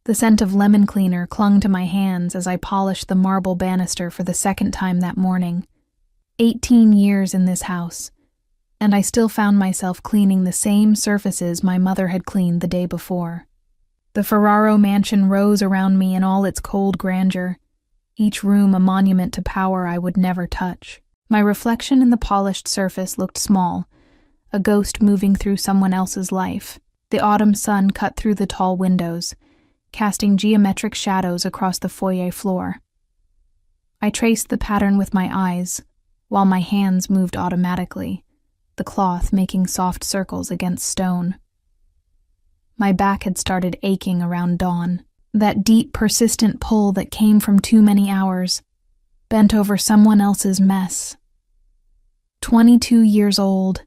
The scent of lemon cleaner clung to my hands as I polished the marble banister for the second time that morning. 18 years in this house, and I still found myself cleaning the same surfaces my mother had cleaned the day before. The Ferraro mansion rose around me in all its cold grandeur, each room a monument to power I would never touch. My reflection in the polished surface looked small, a ghost moving through someone else's life. The autumn sun cut through the tall windows, casting geometric shadows across the foyer floor. I traced the pattern with my eyes, while my hands moved automatically, the cloth making soft circles against stone. My back had started aching around dawn, that deep, persistent pull that came from too many hours, bent over someone else's mess. 22 years old,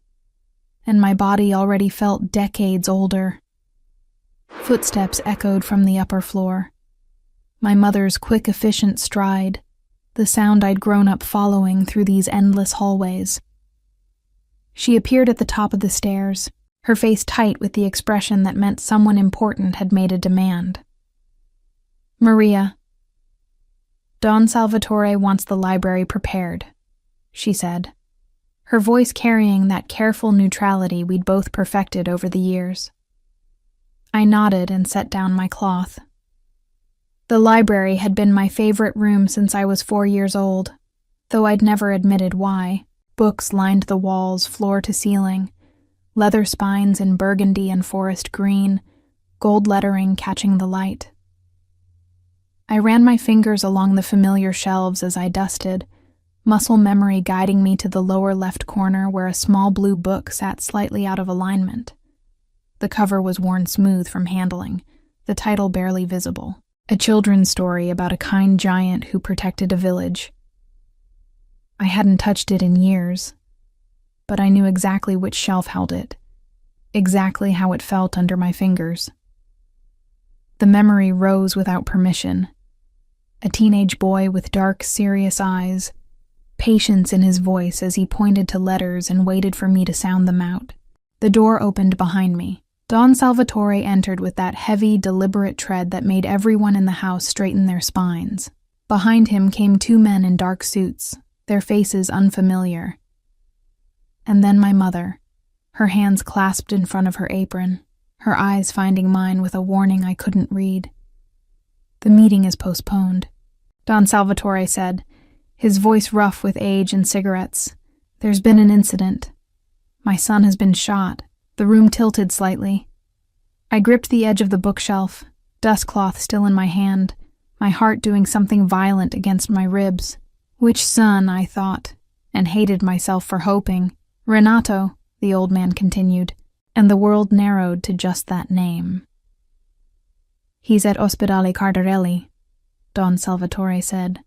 and my body already felt decades older. Footsteps echoed from the upper floor. My mother's quick, efficient stride, the sound I'd grown up following through these endless hallways. She appeared at the top of the stairs, her face tight with the expression that meant someone important had made a demand. "Maria, Don Salvatore wants the library prepared," she said, her voice carrying that careful neutrality we'd both perfected over the years. I nodded and set down my cloth. The library had been my favorite room since I was 4 years old, though I'd never admitted why. Books lined the walls floor to ceiling, leather spines in burgundy and forest green, gold lettering catching the light. I ran my fingers along the familiar shelves as I dusted, muscle memory guiding me to the lower left corner where a small blue book sat slightly out of alignment. The cover was worn smooth from handling, the title barely visible. A children's story about a kind giant who protected a village. I hadn't touched it in years, but I knew exactly which shelf held it, exactly how it felt under my fingers. The memory rose without permission. A teenage boy with dark, serious eyes, patience in his voice as he pointed to letters and waited for me to sound them out. The door opened behind me. Don Salvatore entered with that heavy, deliberate tread that made everyone in the house straighten their spines. Behind him came 2 men in dark suits, their faces unfamiliar. And then my mother, her hands clasped in front of her apron, her eyes finding mine with a warning I couldn't read. "The meeting is postponed," Don Salvatore said, his voice rough with age and cigarettes. "There's been an incident. My son has been shot." The room tilted slightly. I gripped the edge of the bookshelf, dustcloth still in my hand, my heart doing something violent against my ribs. Which son, I thought, and hated myself for hoping. "Renato," the old man continued, and the world narrowed to just that name. "He's at Ospedale Cardarelli," Don Salvatore said.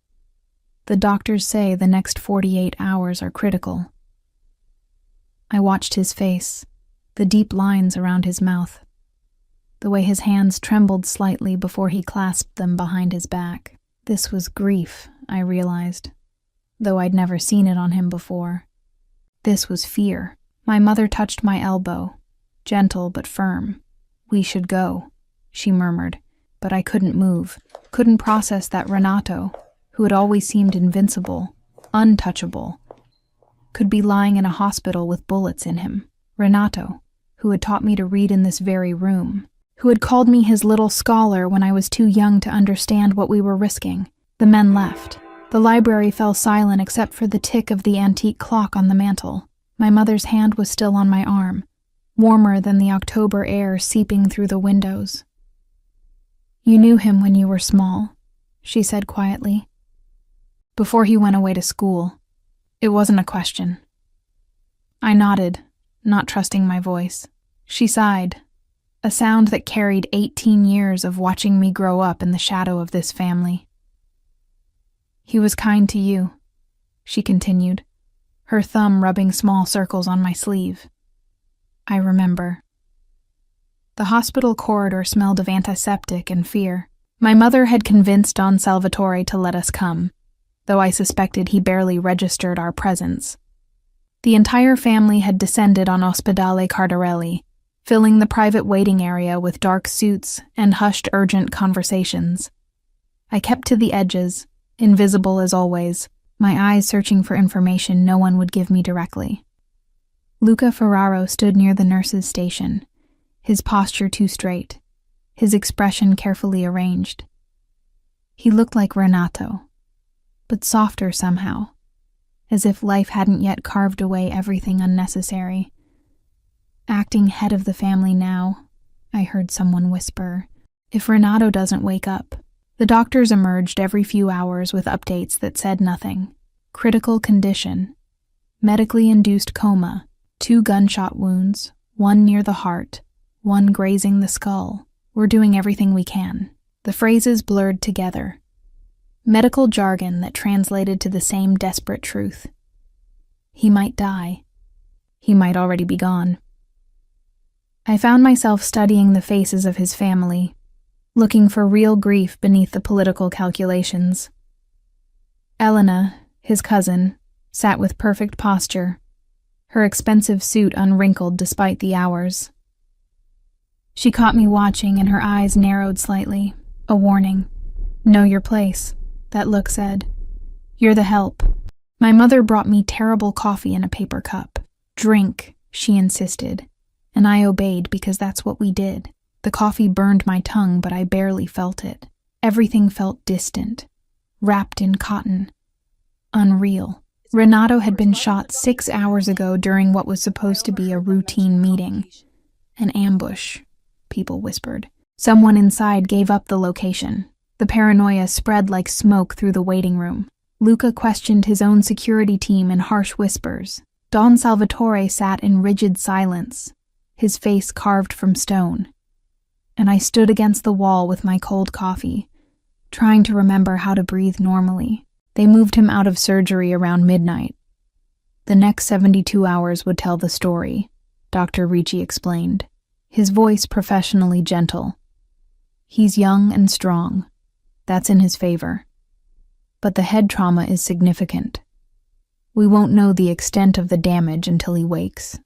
"The doctors say the next 48 hours are critical." I watched his face, the deep lines around his mouth, the way his hands trembled slightly before he clasped them behind his back. This was grief, I realized, though I'd never seen it on him before. This was fear. My mother touched my elbow, gentle but firm. "We should go," she murmured, but I couldn't move, couldn't process that Renato, who had always seemed invincible, untouchable, could be lying in a hospital with bullets in him. Renato, who had taught me to read in this very room, who had called me his little scholar when I was too young to understand what we were risking. The men left. The library fell silent except for the tick of the antique clock on the mantel. My mother's hand was still on my arm, warmer than the October air seeping through the windows. "You knew him when you were small," she said quietly. "Before he went away to school. It wasn't a question." I nodded, not trusting my voice. She sighed, a sound that carried 18 years of watching me grow up in the shadow of this family. "He was kind to you," she continued, her thumb rubbing small circles on my sleeve. "I remember." The hospital corridor smelled of antiseptic and fear. My mother had convinced Don Salvatore to let us come, though I suspected he barely registered our presence. The entire family had descended on Ospedale Cardarelli, filling the private waiting area with dark suits and hushed urgent conversations. I kept to the edges, invisible as always, my eyes searching for information no one would give me directly. Luca Ferraro stood near the nurse's station, his posture too straight, his expression carefully arranged. He looked like Renato, but softer somehow, as if life hadn't yet carved away everything unnecessary. Acting head of the family now, I heard someone whisper, if Renato doesn't wake up. The doctors emerged every few hours with updates that said nothing. Critical condition, medically induced coma, 2 gunshot wounds, 1 near the heart, 1 grazing the skull. We're doing everything we can. The phrases blurred together. Medical jargon that translated to the same desperate truth. He might die. He might already be gone. I found myself studying the faces of his family, looking for real grief beneath the political calculations. Elena, his cousin, sat with perfect posture, her expensive suit unwrinkled despite the hours. She caught me watching and her eyes narrowed slightly, a warning. Know your place, that look said. You're the help. My mother brought me terrible coffee in a paper cup. Drink, she insisted, and I obeyed because that's what we did. The coffee burned my tongue, but I barely felt it. Everything felt distant, wrapped in cotton. Unreal. Renato had been shot 6 hours ago during what was supposed to be a routine meeting. An ambush, people whispered. Someone inside gave up the location. The paranoia spread like smoke through the waiting room. Luca questioned his own security team in harsh whispers. Don Salvatore sat in rigid silence, his face carved from stone. And I stood against the wall with my cold coffee, trying to remember how to breathe normally. They moved him out of surgery around midnight. The next 72 hours would tell the story, Dr. Ricci explained, his voice professionally gentle. He's young and strong. That's in his favor. But the head trauma is significant. We won't know the extent of the damage until he wakes,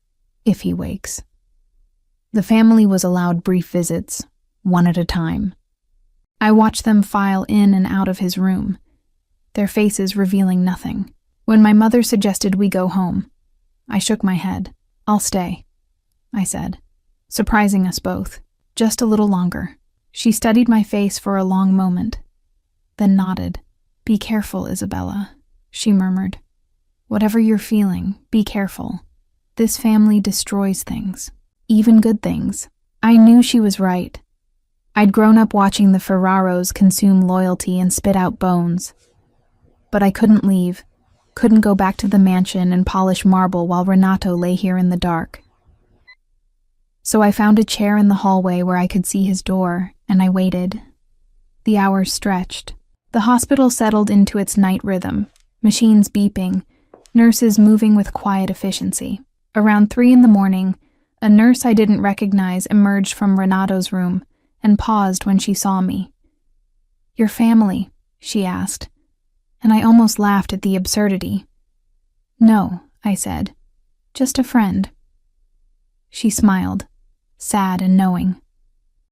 if he wakes. The family was allowed brief visits, 1 at a time. I watched them file in and out of his room, their faces revealing nothing. When my mother suggested we go home, I shook my head. I'll stay, I said, surprising us both. Just a little longer. She studied my face for a long moment, then nodded. Be careful, Isabella, she murmured. Whatever you're feeling, be careful. This family destroys things, even good things. I knew she was right. I'd grown up watching the Ferraros consume loyalty and spit out bones. But I couldn't leave, couldn't go back to the mansion and polish marble while Renato lay here in the dark. So I found a chair in the hallway where I could see his door, and I waited. The hours stretched. The hospital settled into its night rhythm, machines beeping, nurses moving with quiet efficiency. Around 3 a.m, a nurse I didn't recognize emerged from Renato's room and paused when she saw me. Your family, she asked, and I almost laughed at the absurdity. No, I said, just a friend. She smiled, sad and knowing.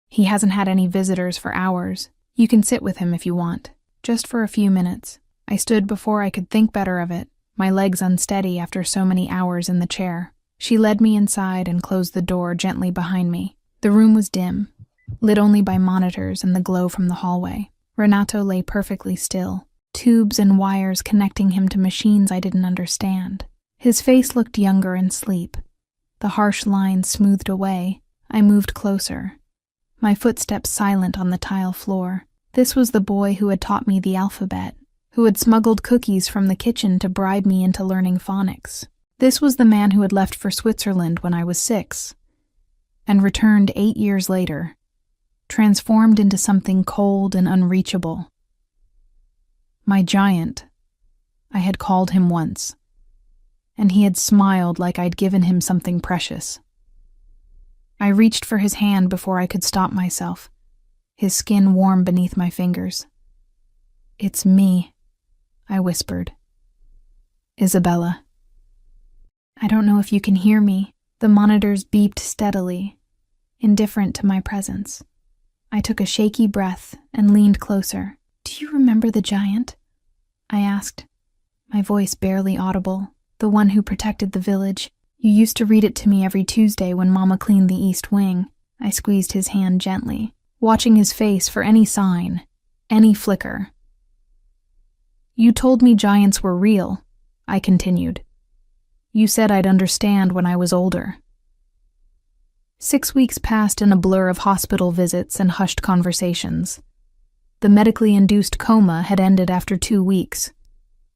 He hasn't had any visitors for hours. You can sit with him if you want, just for a few minutes. I stood before I could think better of it, my legs unsteady after so many hours in the chair. She led me inside and closed the door gently behind me. The room was dim, lit only by monitors and the glow from the hallway. Renato lay perfectly still, tubes and wires connecting him to machines I didn't understand. His face looked younger in sleep. The harsh lines smoothed away. I moved closer, my footsteps silent on the tile floor. This was the boy who had taught me the alphabet, who had smuggled cookies from the kitchen to bribe me into learning phonics. This was the man who had left for Switzerland when I was 6, and returned 8 years later, transformed into something cold and unreachable. My giant, I had called him once, and he had smiled like I'd given him something precious. I reached for his hand before I could stop myself, his skin warm beneath my fingers. It's me, I whispered. Isabella. I don't know if you can hear me. The monitors beeped steadily, indifferent to my presence. I took a shaky breath and leaned closer. "Do you remember the giant?" I asked, my voice barely audible. "The one who protected the village. You used to read it to me every Tuesday when Mama cleaned the east wing." I squeezed his hand gently, watching his face for any sign, any flicker. "You told me giants were real," I continued. "You said I'd understand when I was older." 6 weeks passed in a blur of hospital visits and hushed conversations. The medically induced coma had ended after 2 weeks,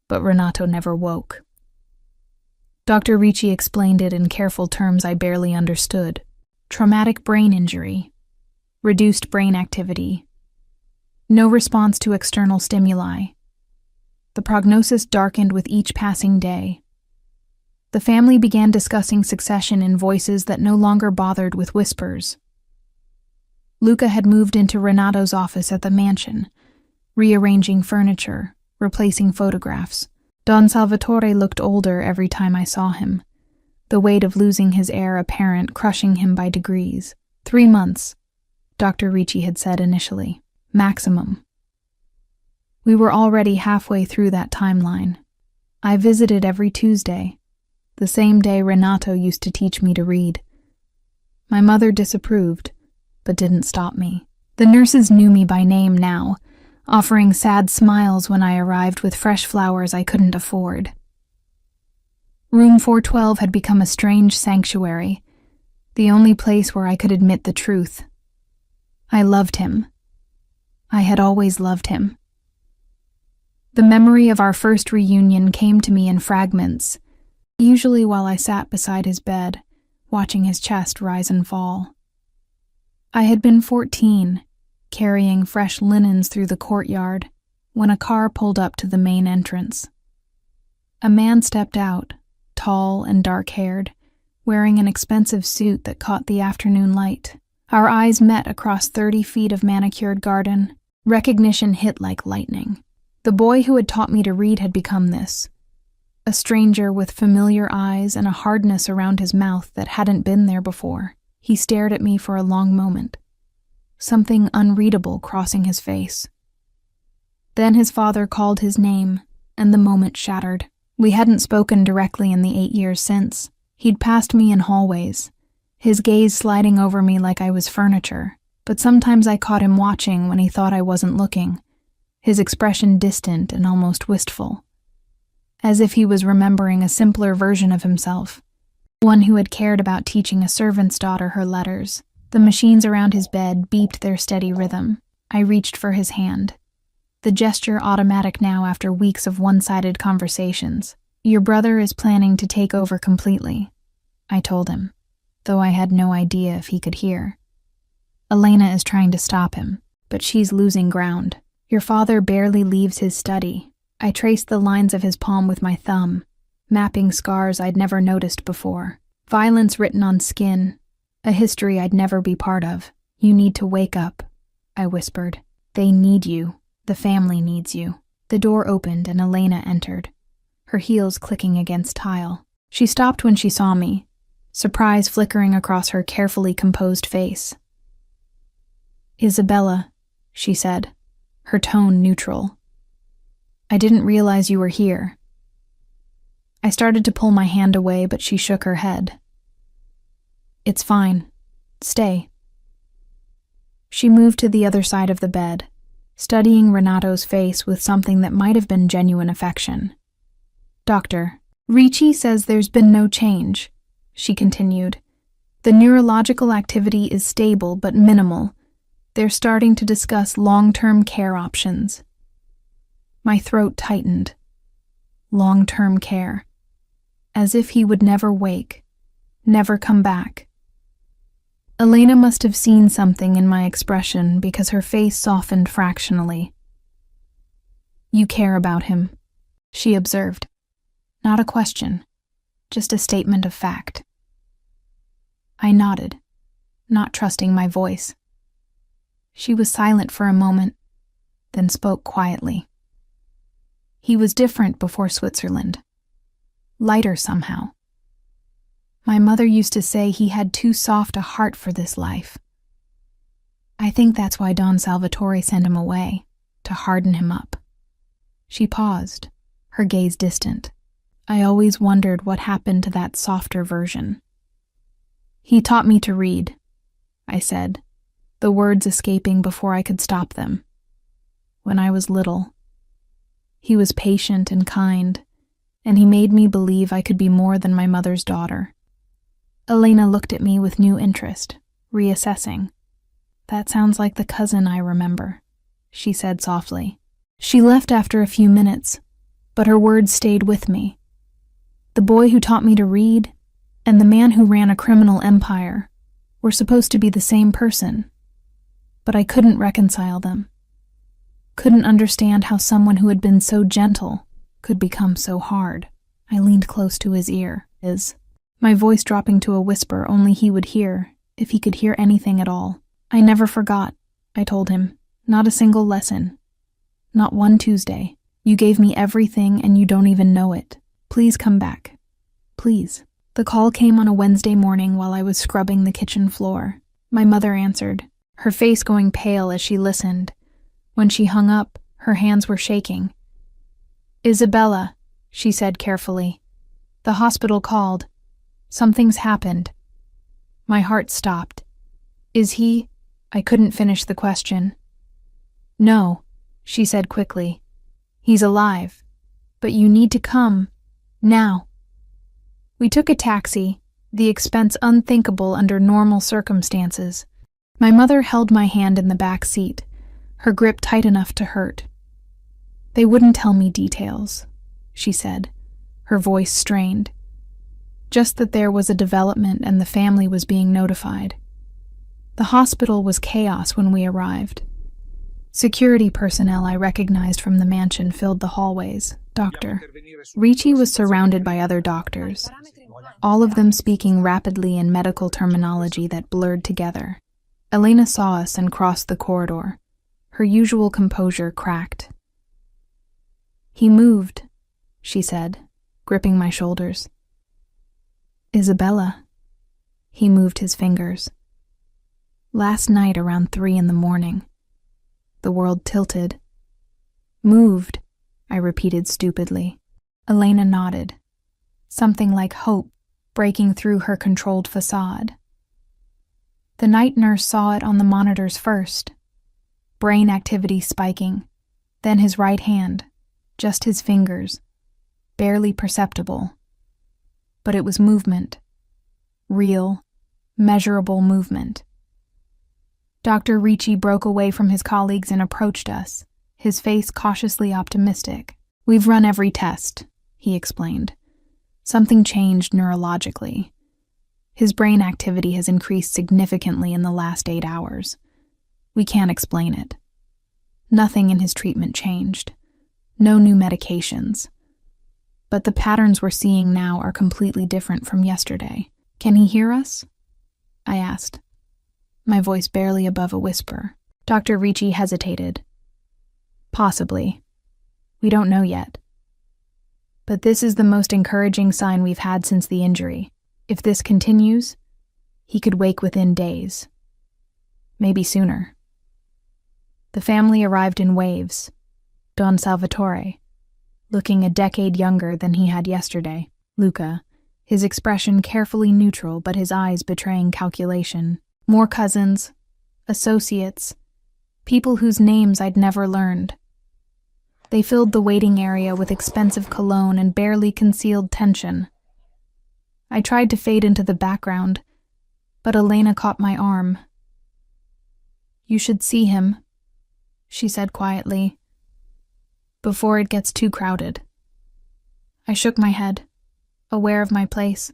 but Renato never woke. Dr. Ricci explained it in careful terms I barely understood. Traumatic brain injury, reduced brain activity, no response to external stimuli. The prognosis darkened with each passing day. The family began discussing succession in voices that no longer bothered with whispers. Luca had moved into Renato's office at the mansion, rearranging furniture, replacing photographs. Don Salvatore looked older every time I saw him, the weight of losing his heir apparent crushing him by degrees. 3 months, Dr. Ricci had said initially. Maximum. We were already halfway through that timeline. I visited every Tuesday, the same day Renato used to teach me to read. My mother disapproved, but didn't stop me. The nurses knew me by name now, offering sad smiles when I arrived with fresh flowers I couldn't afford. Room 412 had become a strange sanctuary, the only place where I could admit the truth. I loved him. I had always loved him. The memory of our first reunion came to me in fragments, usually while I sat beside his bed, watching his chest rise and fall. I had been 14, carrying fresh linens through the courtyard, when a car pulled up to the main entrance. A man stepped out, tall and dark-haired, wearing an expensive suit that caught the afternoon light. Our eyes met across 30 feet of manicured garden. Recognition hit like lightning. The boy who had taught me to read had become this. A stranger with familiar eyes and a hardness around his mouth that hadn't been there before. He stared at me for a long moment, something unreadable crossing his face. Then his father called his name, and the moment shattered. We hadn't spoken directly in the 8 years since. He'd passed me in hallways, his gaze sliding over me like I was furniture, but sometimes I caught him watching when he thought I wasn't looking, his expression distant and almost wistful, as if he was remembering a simpler version of himself, one who had cared about teaching a servant's daughter her letters. The machines around his bed beeped their steady rhythm. I reached for his hand, the gesture automatic now after weeks of one-sided conversations. "Your brother is planning to take over completely," I told him, though I had no idea if he could hear. "Elena is trying to stop him, but she's losing ground. Your father barely leaves his study." I traced the lines of his palm with my thumb, mapping scars I'd never noticed before. Violence written on skin, a history I'd never be part of. "You need to wake up," I whispered. "They need you. The family needs you." The door opened and Elena entered, her heels clicking against tile. She stopped when she saw me, surprise flickering across her carefully composed face. "Isabella," she said, her tone neutral. "I didn't realize you were here." I started to pull my hand away, but she shook her head. "It's fine. Stay." She moved to the other side of the bed, studying Renato's face with something that might have been genuine affection. "Dr. Ricci says there's been no change," she continued. "The neurological activity is stable but minimal. They're starting to discuss long-term care options." My throat tightened. Long-term care. As if he would never wake, never come back. Elena must have seen something in my expression because her face softened fractionally. "You care about him," she observed. Not a question, just a statement of fact. I nodded, not trusting my voice. She was silent for a moment, then spoke quietly. "He was different before Switzerland. Lighter somehow. My mother used to say he had too soft a heart for this life. I think that's why Don Salvatore sent him away, to harden him up. She paused, her gaze distant. I always wondered what happened to that softer version. He taught me to read, I said, the words escaping before I could stop them. When I was little. He was patient and kind, and he made me believe I could be more than my mother's daughter. Elena looked at me with new interest, reassessing. That sounds like the cousin I remember, she said softly. She left after a few minutes, but her words stayed with me. The boy who taught me to read and the man who ran a criminal empire were supposed to be the same person, but I couldn't reconcile them. Couldn't understand how someone who had been so gentle could become so hard. I leaned close to his ear, my voice dropping to a whisper only he would hear, if he could hear anything at all. I never forgot, I told him. Not a single lesson. Not one Tuesday. You gave me everything and you don't even know it. Please come back. Please. The call came on a Wednesday morning while I was scrubbing the kitchen floor. My mother answered, her face going pale as she listened. When she hung up, her hands were shaking. Isabella, she said carefully. The hospital called. Something's happened. My heart stopped. Is he? I couldn't finish the question. No, she said quickly. He's alive. But you need to come. Now. We took a taxi, the expense unthinkable under normal circumstances. My mother held my hand in the back seat, her grip tight enough to hurt. They wouldn't tell me details, she said, her voice strained. Just that there was a development and the family was being notified. The hospital was chaos when we arrived. Security personnel I recognized from the mansion filled the hallways. Dr. Ricci was surrounded by other doctors, all of them speaking rapidly in medical terminology that blurred together. Elena saw us and crossed the corridor. Her usual composure cracked. He moved, she said, gripping my shoulders. Isabella. He moved his fingers. Last night around 3 a.m. The world tilted. Moved, I repeated stupidly. Elena nodded. Something like hope breaking through her controlled facade. The night nurse saw it on the monitors first. Brain activity spiking. Then his right hand, just his fingers, barely perceptible. But it was movement. Real, measurable movement. Dr. Ricci broke away from his colleagues and approached us, his face cautiously optimistic. We've run every test, he explained. Something changed neurologically. His brain activity has increased significantly in the last 8 hours. We can't explain it. Nothing in his treatment changed. No new medications. But the patterns we're seeing now are completely different from yesterday. Can he hear us? I asked, my voice barely above a whisper. Dr. Ricci hesitated. Possibly. We don't know yet. But this is the most encouraging sign we've had since the injury. If this continues, he could wake within days. Maybe sooner. The family arrived in waves. Don Salvatore, looking a decade younger than he had yesterday. Luca, his expression carefully neutral but his eyes betraying calculation. More cousins, associates, people whose names I'd never learned. They filled the waiting area with expensive cologne and barely concealed tension. I tried to fade into the background, but Elena caught my arm. You should see him, she said quietly, before it gets too crowded. I shook my head, aware of my place,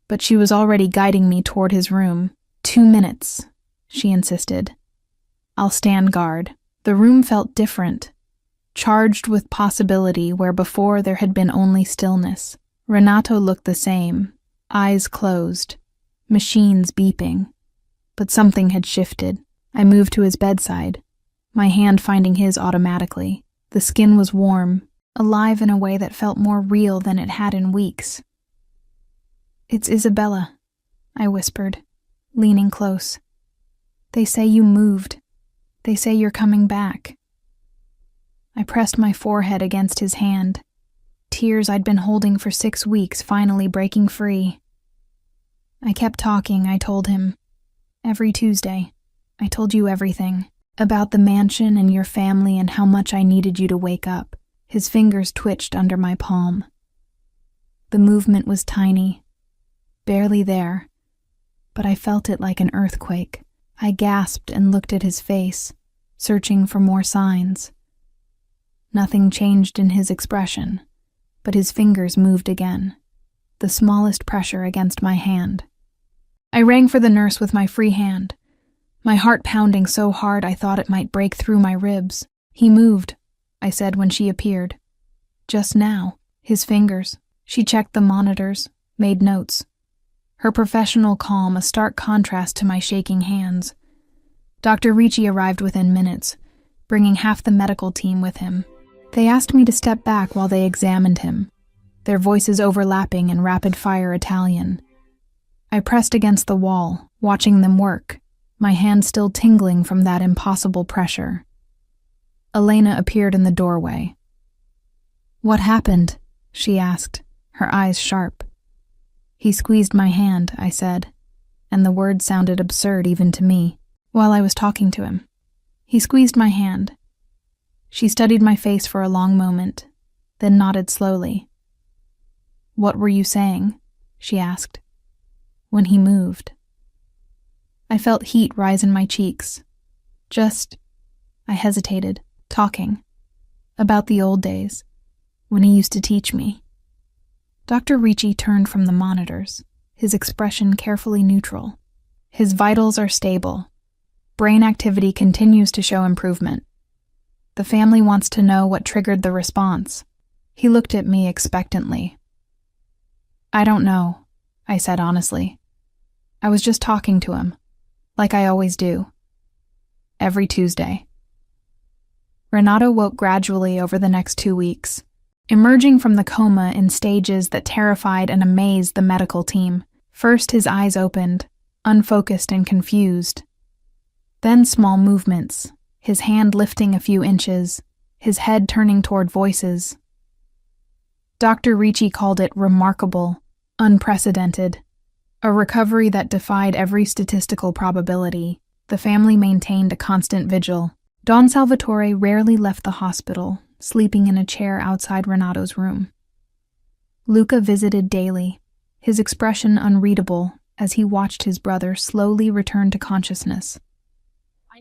but she was already guiding me toward his room. 2 minutes, she insisted. I'll stand guard. The room felt different, charged with possibility where before there had been only stillness. Renato looked the same, eyes closed, machines beeping. But something had shifted. I moved to his bedside, my hand finding his automatically. The skin was warm, alive in a way that felt more real than it had in weeks. "It's Isabella," I whispered, leaning close. "They say you moved. They say you're coming back." I pressed my forehead against his hand, tears I'd been holding for 6 weeks finally breaking free. I kept talking, I told him. Every Tuesday, I told you everything. About the mansion and your family and how much I needed you to wake up. His fingers twitched under my palm. The movement was tiny, barely there, but I felt it like an earthquake. I gasped and looked at his face, searching for more signs. Nothing changed in his expression, but his fingers moved again, the smallest pressure against my hand. I rang for the nurse with my free hand, my heart pounding so hard I thought it might break through my ribs. "He moved," I said when she appeared. "Just now." His fingers. She checked the monitors, made notes. Her professional calm a stark contrast to my shaking hands. Dr. Ricci arrived within minutes, bringing half the medical team with him. They asked me to step back while they examined him, their voices overlapping in rapid-fire Italian. I pressed against the wall, watching them work, my hand still tingling from that impossible pressure. Elena appeared in the doorway. "What happened?" she asked, her eyes sharp. "He squeezed my hand," I said, and the words sounded absurd even to me, while I was talking to him. "He squeezed my hand." She studied my face for a long moment, then nodded slowly. "What were you saying?" she asked. "When he moved." I felt heat rise in my cheeks. I hesitated, talking. About the old days, when he used to teach me. Dr. Ricci turned from the monitors, his expression carefully neutral. "His vitals are stable. Brain activity continues to show improvement. The family wants to know what triggered the response." He looked at me expectantly. "I don't know," I said honestly. "I was just talking to him, like I always do. Every Tuesday." Renato woke gradually over the next 2 weeks, emerging from the coma in stages that terrified and amazed the medical team. First his eyes opened, unfocused and confused. Then small movements, his hand lifting a few inches, his head turning toward voices. Dr. Ricci called it remarkable, unprecedented, a recovery that defied every statistical probability. The family maintained a constant vigil. Don Salvatore rarely left the hospital, sleeping in a chair outside Renato's room. Luca visited daily, his expression unreadable as he watched his brother slowly return to consciousness.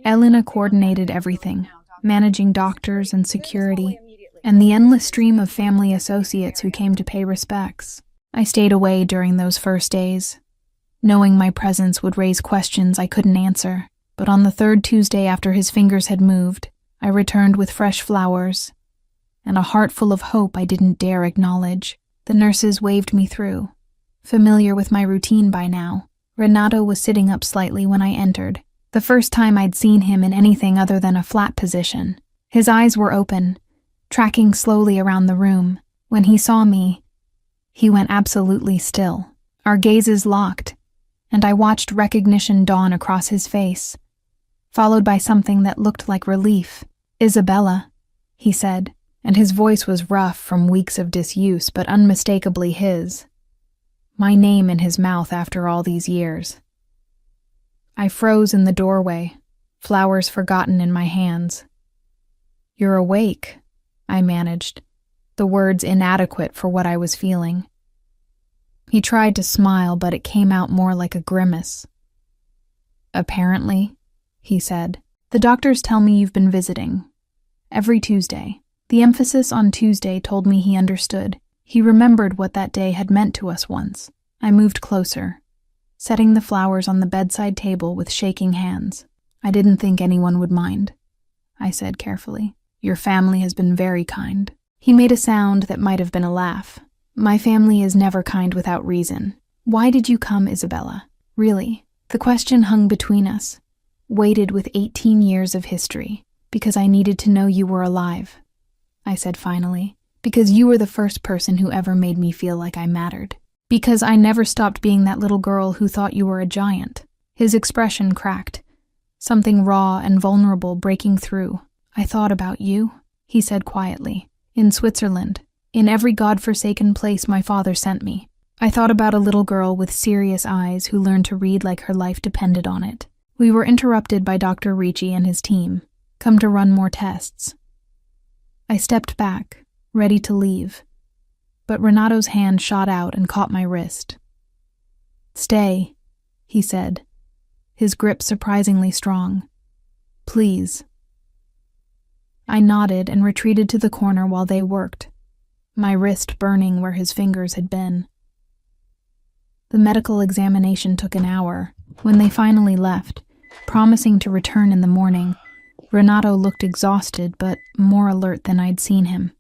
Elena coordinated everything, managing doctors and security, and the endless stream of family associates who came to pay respects. I stayed away during those first days, knowing my presence would raise questions I couldn't answer. But on the 3rd Tuesday after his fingers had moved, I returned with fresh flowers and a heart full of hope I didn't dare acknowledge. The nurses waved me through. Familiar with my routine by now, Renato was sitting up slightly when I entered, the first time I'd seen him in anything other than a flat position. His eyes were open, tracking slowly around the room. When he saw me, he went absolutely still. Our gazes locked, and I watched recognition dawn across his face, followed by something that looked like relief. "Isabella," he said, and his voice was rough from weeks of disuse but unmistakably his. My name in his mouth after all these years. I froze in the doorway, flowers forgotten in my hands. "You're awake," I managed, the words inadequate for what I was feeling. He tried to smile, but it came out more like a grimace. "Apparently," he said. "The doctors tell me you've been visiting. Every Tuesday." The emphasis on Tuesday told me he understood. He remembered what that day had meant to us once. I moved closer, setting the flowers on the bedside table with shaking hands. "I didn't think anyone would mind," I said carefully. "Your family has been very kind." He made a sound that might have been a laugh. "My family is never kind without reason. Why did you come, Isabella? Really?" The question hung between us, weighted with 18 years of history. "Because I needed to know you were alive," I said finally. "Because you were the first person who ever made me feel like I mattered." Because I never stopped being that little girl who thought you were a giant. His expression cracked, something raw and vulnerable breaking through. I thought about you, he said quietly. In Switzerland, in every godforsaken place my father sent me. I thought about a little girl with serious eyes who learned to read like her life depended on it. We were interrupted by Dr. Ricci and his team, come to run more tests. I stepped back, ready to leave, but Renato's hand shot out and caught my wrist. Stay, he said, his grip surprisingly strong. Please. I nodded and retreated to the corner while they worked, my wrist burning where his fingers had been. The medical examination took an hour. When they finally left, promising to return in the morning, Renato looked exhausted but more alert than I'd seen him.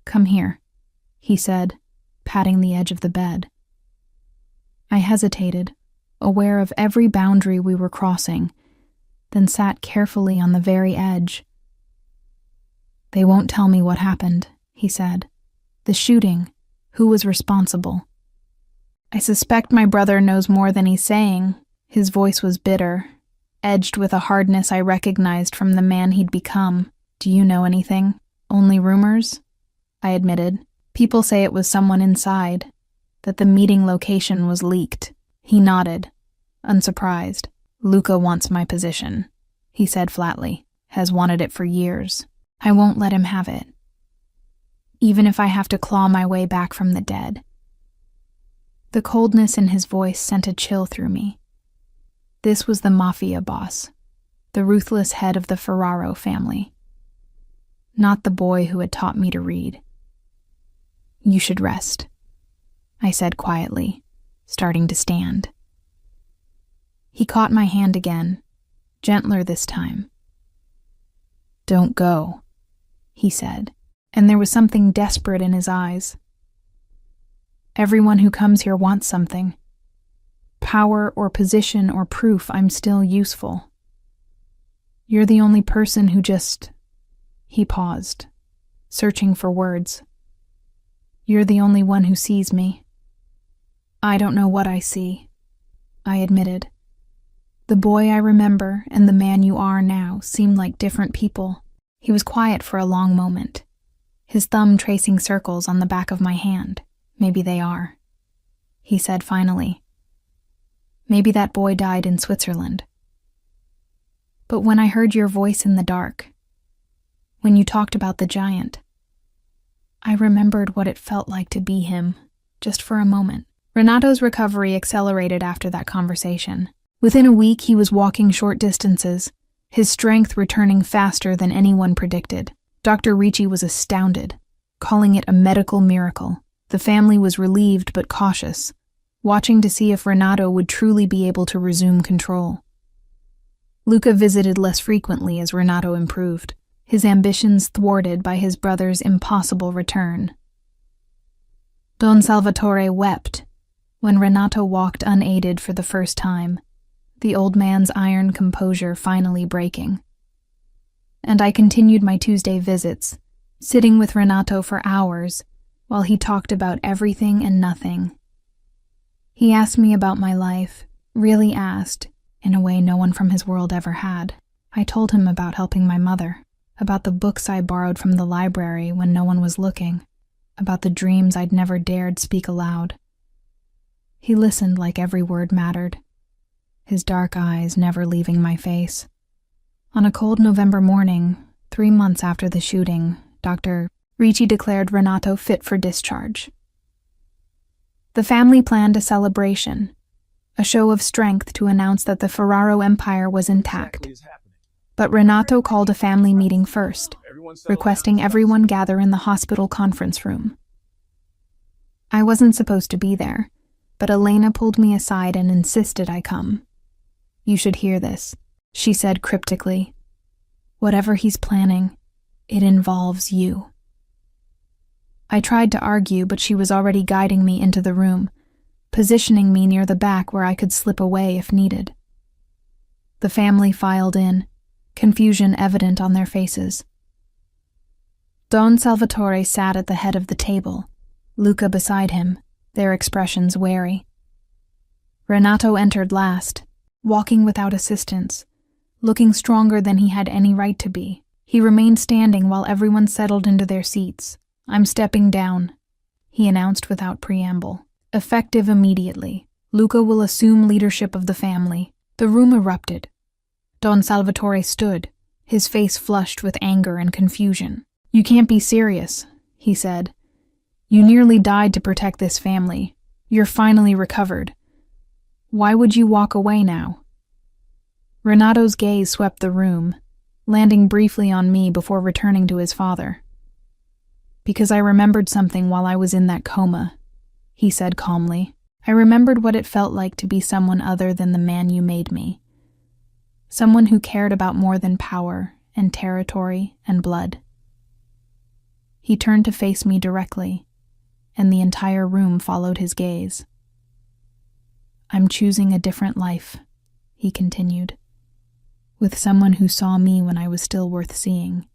Come here, he said, patting the edge of the bed. I hesitated, aware of every boundary we were crossing, then sat carefully on the very edge. They won't tell me what happened, he said. The shooting, who was responsible? I suspect my brother knows more than he's saying. His voice was bitter, edged with a hardness I recognized from the man he'd become. Do you know anything? Only rumors? I admitted. People say it was someone inside, that the meeting location was leaked. He nodded, unsurprised. Luca wants my position, he said flatly. Has wanted it for years. I won't let him have it, even if I have to claw my way back from the dead. The coldness in his voice sent a chill through me. This was the Mafia boss, the ruthless head of the Ferraro family, not the boy who had taught me to read. You should rest, I said quietly, starting to stand. He caught my hand again, gentler this time. Don't go, he said, and there was something desperate in his eyes. Everyone who comes here wants something. Power or position or proof I'm still useful. You're the only person who just... He paused, searching for words. You're the only one who sees me. I don't know what I see, I admitted. The boy I remember and the man you are now seem like different people. He was quiet for a long moment, his thumb tracing circles on the back of my hand. Maybe they are, he said finally. Maybe that boy died in Switzerland. But when I heard your voice in the dark, when you talked about the giant, I remembered what it felt like to be him, just for a moment. Renato's recovery accelerated after that conversation. Within a week, he was walking short distances, his strength returning faster than anyone predicted. Dr. Ricci was astounded, calling it a medical miracle. The family was relieved but cautious, watching to see if Renato would truly be able to resume control. Luca visited less frequently as Renato improved, his ambitions thwarted by his brother's impossible return. Don Salvatore wept when Renato walked unaided for the first time, the old man's iron composure finally breaking. And I continued my Tuesday visits, sitting with Renato for hours while he talked about everything and nothing. He asked me about my life, really asked, in a way no one from his world ever had. I told him about helping my mother, about the books I borrowed from the library when no one was looking, about the dreams I'd never dared speak aloud. He listened like every word mattered, his dark eyes never leaving my face. On a cold November morning, 3 months after the shooting, Dr. Ricci declared Renato fit for discharge. The family planned a celebration, a show of strength to announce that the Ferraro Empire was intact. But Renato called a family meeting first, requesting everyone gather in the hospital conference room. I wasn't supposed to be there, but Elena pulled me aside and insisted I come. You should hear this, she said cryptically. Whatever he's planning, it involves you. I tried to argue, but she was already guiding me into the room, positioning me near the back where I could slip away if needed. The family filed in, confusion evident on their faces. Don Salvatore sat at the head of the table, Luca beside him, their expressions wary. Renato entered last, walking without assistance, looking stronger than he had any right to be. He remained standing while everyone settled into their seats. "I'm stepping down," he announced without preamble. "Effective immediately. Luca will assume leadership of the family." The room erupted. Don Salvatore stood, his face flushed with anger and confusion. "You can't be serious," he said. "You nearly died to protect this family. You're finally recovered. Why would you walk away now?" Renato's gaze swept the room, landing briefly on me before returning to his father. "Because I remembered something while I was in that coma," he said calmly. "I remembered what it felt like to be someone other than the man you made me. Someone who cared about more than power and territory and blood." He turned to face me directly, and the entire room followed his gaze. "I'm choosing a different life," he continued, "with someone who saw me when I was still worth seeing,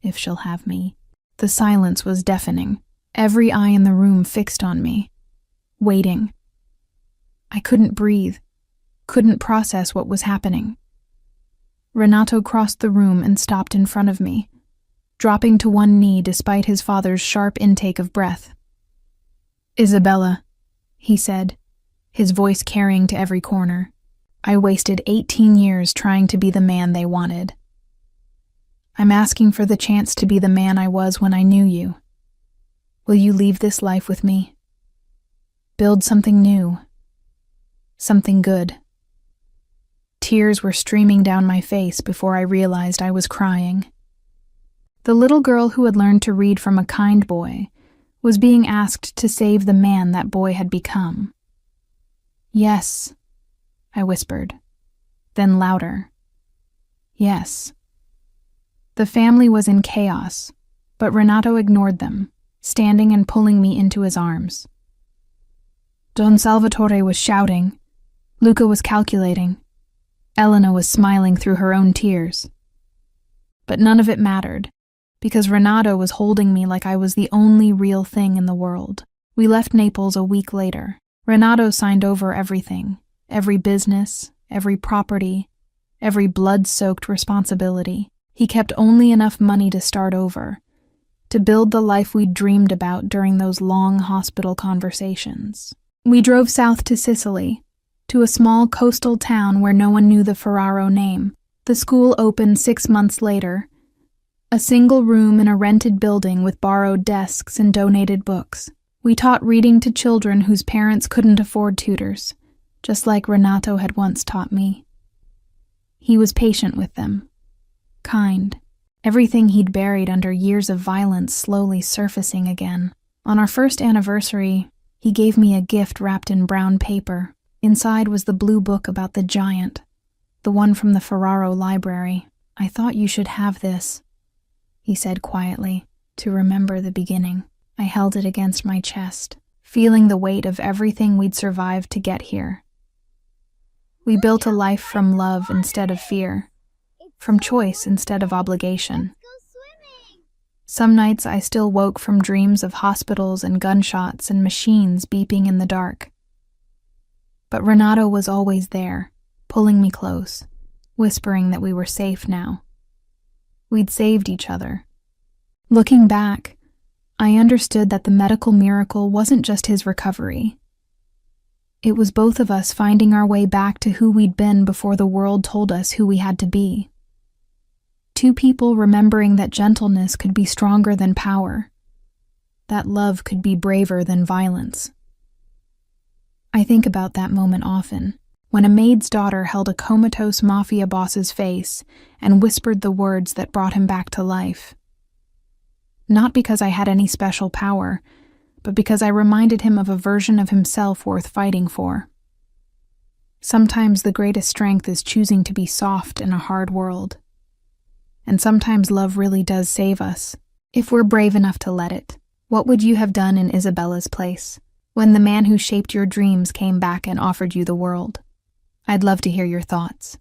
if she'll have me." The silence was deafening, every eye in the room fixed on me, waiting. I couldn't breathe, couldn't process what was happening. Renato crossed the room and stopped in front of me, dropping to one knee despite his father's sharp intake of breath. "Isabella," he said, his voice carrying to every corner, "I wasted 18 years trying to be the man they wanted. I'm asking for the chance to be the man I was when I knew you. Will you leave this life with me? Build something new, something good." Tears were streaming down my face before I realized I was crying. The little girl who had learned to read from a kind boy was being asked to save the man that boy had become. "Yes," I whispered, then louder. "Yes." The family was in chaos, but Renato ignored them, standing and pulling me into his arms. Don Salvatore was shouting. Luca was calculating. Elena was smiling through her own tears. But none of it mattered, because Renato was holding me like I was the only real thing in the world. We left Naples a week later. Renato signed over everything, every business, every property, every blood-soaked responsibility. He kept only enough money to start over, to build the life we'd dreamed about during those long hospital conversations. We drove south to Sicily, to a small coastal town where no one knew the Ferraro name. The school opened 6 months later, a single room in a rented building with borrowed desks and donated books. We taught reading to children whose parents couldn't afford tutors, just like Renato had once taught me. He was patient with them, kind, everything he'd buried under years of violence slowly surfacing again. On our first anniversary, he gave me a gift wrapped in brown paper. Inside was the blue book about the giant, the one from the Ferraro library. "I thought you should have this," he said quietly, "to remember the beginning." I held it against my chest, feeling the weight of everything we'd survived to get here. We built a life from love instead of fear, from choice instead of obligation. Some nights I still woke from dreams of hospitals and gunshots and machines beeping in the dark. But Renato was always there, pulling me close, whispering that we were safe now. We'd saved each other. Looking back, I understood that the medical miracle wasn't just his recovery. It was both of us finding our way back to who we'd been before the world told us who we had to be. Two people remembering that gentleness could be stronger than power, that love could be braver than violence. I think about that moment often, when a maid's daughter held a comatose mafia boss's face and whispered the words that brought him back to life. Not because I had any special power, but because I reminded him of a version of himself worth fighting for. Sometimes the greatest strength is choosing to be soft in a hard world. And sometimes love really does save us, if we're brave enough to let it. What would you have done in Isabella's place, when the man who shaped your dreams came back and offered you the world? I'd love to hear your thoughts.